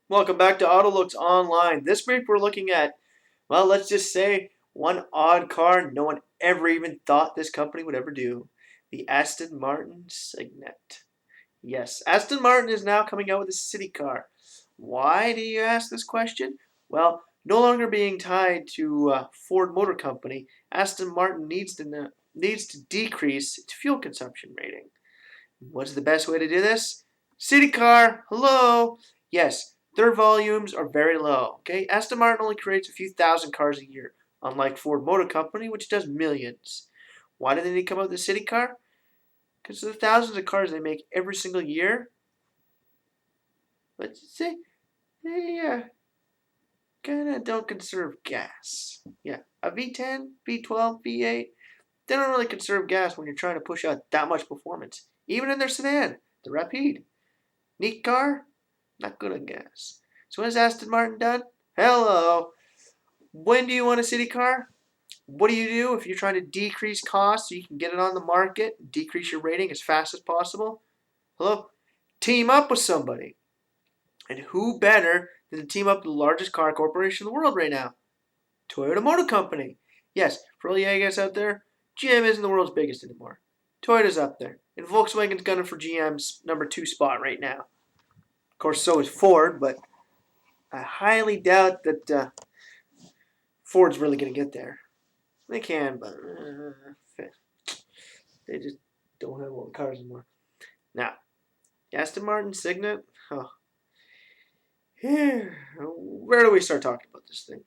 Welcome back to AutoLooks Online. This week we're looking at, well, let's just say one odd car no one ever even thought this company would ever do. The Aston Martin Cygnet. Yes, Aston Martin is now coming out with a city car. Why do you ask this question? Well, no longer being tied to Ford Motor Company, Aston Martin needs to decrease its fuel consumption rating. What's the best way to do this? City car, hello. Yes, their volumes are very low. Okay, Aston Martin only creates a few thousand cars a year, unlike Ford Motor Company, which does millions. Why do they need to come out with a city car? Because of the thousands of cars they make every single year. Let's say they kind of don't conserve gas. Yeah, a V10, V12, V8, they don't really conserve gas when you're trying to push out that much performance. Even in their sedan, the Rapide. Neat car, not good on gas. So what has Aston Martin done? Hello. When do you want a city car? What do you do if you're trying to decrease costs so you can get it on the market, decrease your rating as fast as possible? Hello? Team up with somebody. And who better than to team up with the largest car corporation in the world right now? Toyota Motor Company. Yes, for all you guys out there, GM isn't the world's biggest anymore. Toyota's up there. And Volkswagen's gunning for GM's #2 spot right now. Of course, so is Ford, but I highly doubt that Ford's really going to get there. They can, but they just don't have all the cars anymore. Now, Aston Martin, Cygnet. Oh, where do we start talking about this thing?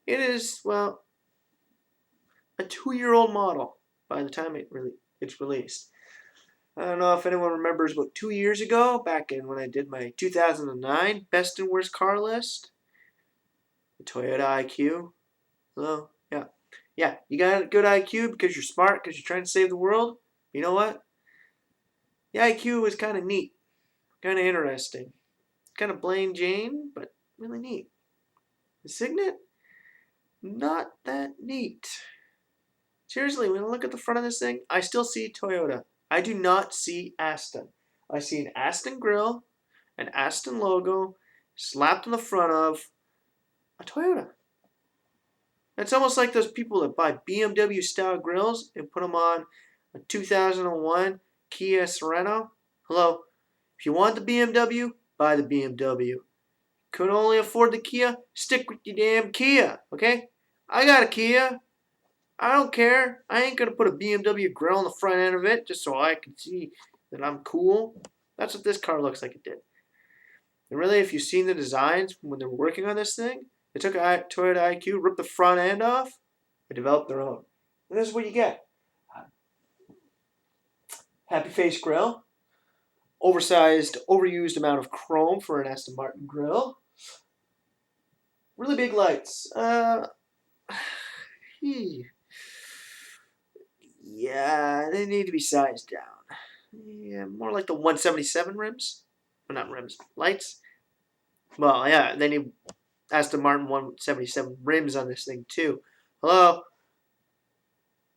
It is, well, a 2-year-old model by the time it's released. I don't know if anyone remembers about 2 years ago, back in when I did my 2009 best and worst car list, the Toyota IQ. Hello? Yeah. Yeah, you got a good IQ because you're smart, because you're trying to save the world. You know what? The IQ was kind of neat, kind of interesting. Kind of plain Jane, but really neat. The Cygnet? Not that neat. Seriously, when I look at the front of this thing, I still see Toyota. I do not see Aston. I see an Aston grill, an Aston logo, slapped on the front of a Toyota. It's almost like those people that buy BMW style grills and put them on a 2001 Kia Sorento. Hello, if you want the BMW, buy the BMW. Couldn't only afford the Kia? Stick with your damn Kia, okay? I got a Kia. I don't care. I ain't gonna put a BMW grill on the front end of it just so I can see that I'm cool. That's what this car looks like it did. And really, if you've seen the designs when they were working on this thing, they took a Toyota IQ, ripped the front end off, and developed their own. And this is what you get. Happy face grill, oversized, overused amount of chrome for an Aston Martin grill, really big lights. Yeah, they need to be sized down. Yeah, more like the 177 rims. Well, not rims, lights. Well, yeah, they need Aston Martin 177 rims on this thing too. Hello?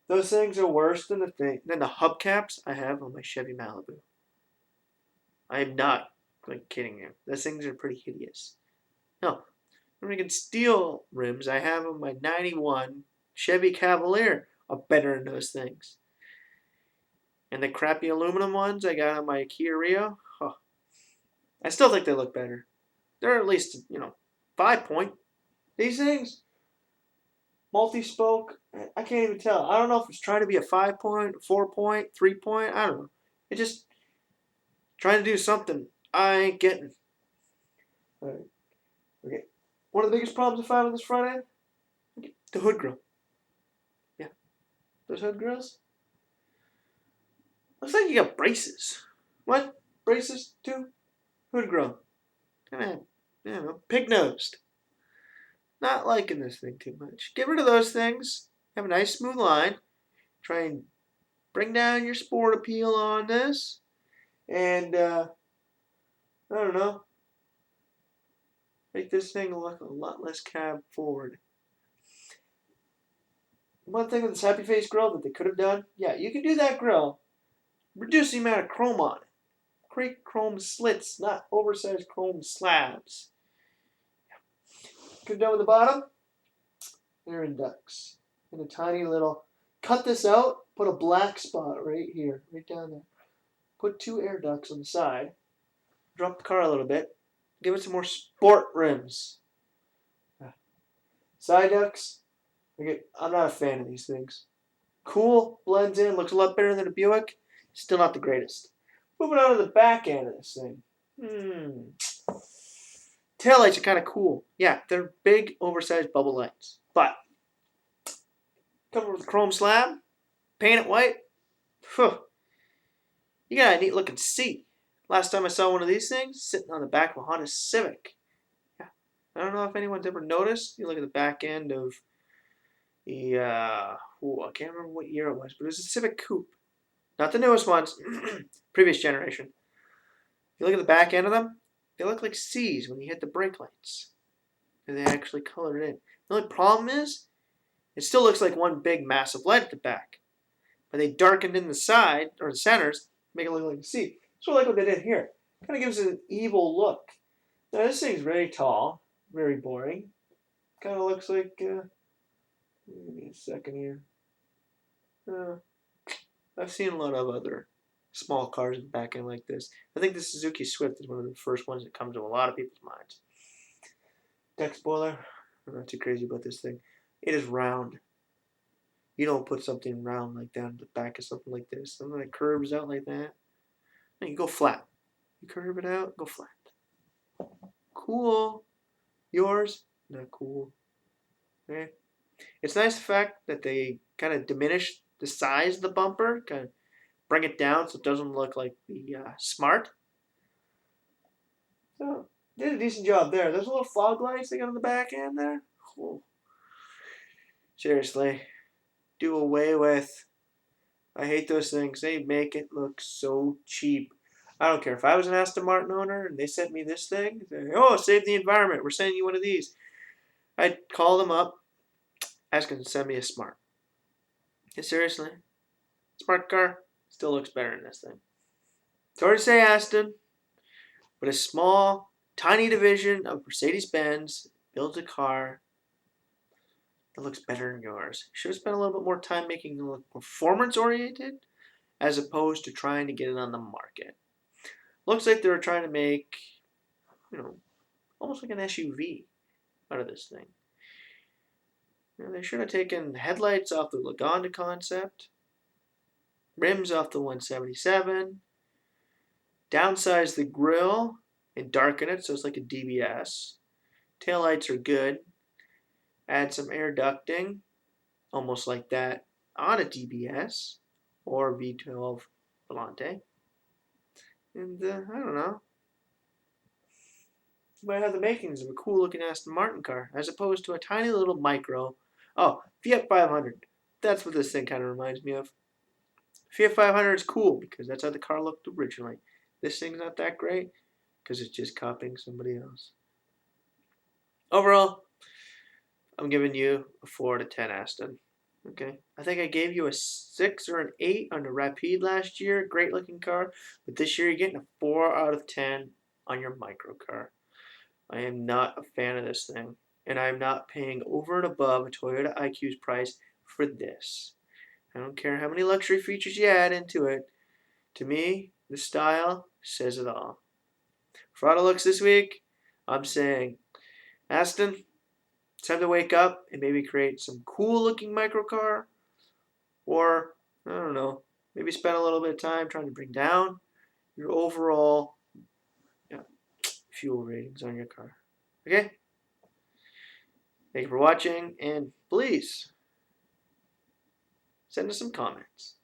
Those things are worse than the hubcaps I have on my Chevy Malibu. I am not like kidding you. Those things are pretty hideous. No, freaking steel rims I have on my '91 Chevy Cavalier are better than those things. And the crappy aluminum ones I got on my Kia Rio, huh, I still think they look better. They're at least, 5 point. These things, multi-spoke, I can't even tell. I don't know if it's trying to be a 5 point, 4 point, 3 point. I don't know. It's just trying to do something I ain't getting. All right. Okay. One of the biggest problems I found on this front end, okay, the hood grill. Yeah, those hood grills. Looks like you got braces. What? Braces too? Hood grill. Kind of, pig nosed. Not liking this thing too much. Get rid of those things. Have a nice smooth line. Try and bring down your sport appeal on this. And, I don't know. Make this thing look a lot less cab forward. One thing with this happy face grill that they could have done, yeah, you can do that grill. Reduce the amount of chrome on it. Create chrome slits, not oversized chrome slabs. Come down with the bottom. Air ducts. And a tiny little. Cut this out. Put a black spot right here, right down there. Put 2 air ducts on the side. Drop the car a little bit. Give it some more sport rims. Side ducts. I'm not a fan of these things. Cool, blends in, looks a lot better than a Buick. Still not the greatest. Moving on to the back end of this thing. Taillights are kind of cool. Yeah, they're big, oversized bubble lights. But, covered with a chrome slab, paint it white. Phew, you got a neat looking seat. Last time I saw one of these things, sitting on the back of a Honda Civic. Yeah, I don't know if anyone's ever noticed. You look at the back end of the, I can't remember what year it was, but it was a Civic Coupe. Not the newest ones, previous generation. You look at the back end of them, they look like C's when you hit the brake lights. And they actually colored it in. The only problem is, it still looks like one big massive light at the back. But they darkened in the side, or the centers, make it look like a C. Sort of like what they did here. Kind of gives it an evil look. Now this thing's very tall, very boring. Kind of looks like, give me a second here. I've seen a lot of other small cars in the back end like this. I think the Suzuki Swift is one of the first ones that comes to a lot of people's minds. Deck spoiler. I'm not too crazy about this thing. It is round. You don't put something round like that on the back of something like this. Something that curves out like that. No, you go flat. You curve it out, go flat. Cool. Yours? Not cool. Okay. It's nice the fact that they kind of diminish the size of the bumper, kind of bring it down so it doesn't look like the Smart. So, did a decent job there. Those little fog lights they got on the back end there. Cool. Seriously, do away with. I hate those things. They make it look so cheap. I don't care if I was an Aston Martin owner and they sent me this thing. Oh, save the environment. We're sending you one of these. I'd call them up, ask them to send me a Smart. Yeah, seriously. Smart car still looks better than this thing. Sorry to say Aston, but a small, tiny division of Mercedes-Benz builds a car that looks better than yours. Should have spent a little bit more time making it look performance-oriented as opposed to trying to get it on the market. Looks like they were trying to make, almost like an SUV out of this thing. They should have taken headlights off the Lagonda concept, rims off the 177, downsize the grille and darken it so it's like a DBS. Taillights are good. Add some air ducting, almost like that, on a DBS or V12 Volante. And I don't know. You might have the makings of a cool looking Aston Martin car as opposed to a tiny little micro. Oh, Fiat 500. That's what this thing kind of reminds me of. Fiat 500 is cool because that's how the car looked originally. This thing's not that great because it's just copying somebody else. Overall, I'm giving you a 4 out of 10 Aston. Okay, I think I gave you a 6 or an 8 on the Rapide last year. Great looking car. But this year you're getting a 4 out of 10 on your micro car. I am not a fan of this thing. And I'm not paying over and above a Toyota IQ's price for this. I don't care how many luxury features you add into it. To me, the style says it all. For AutoLooks this week, I'm saying, Aston, it's time to wake up and maybe create some cool looking microcar. Or, I don't know, maybe spend a little bit of time trying to bring down your overall fuel ratings on your car. Okay? Thank you for watching, and please send us some comments.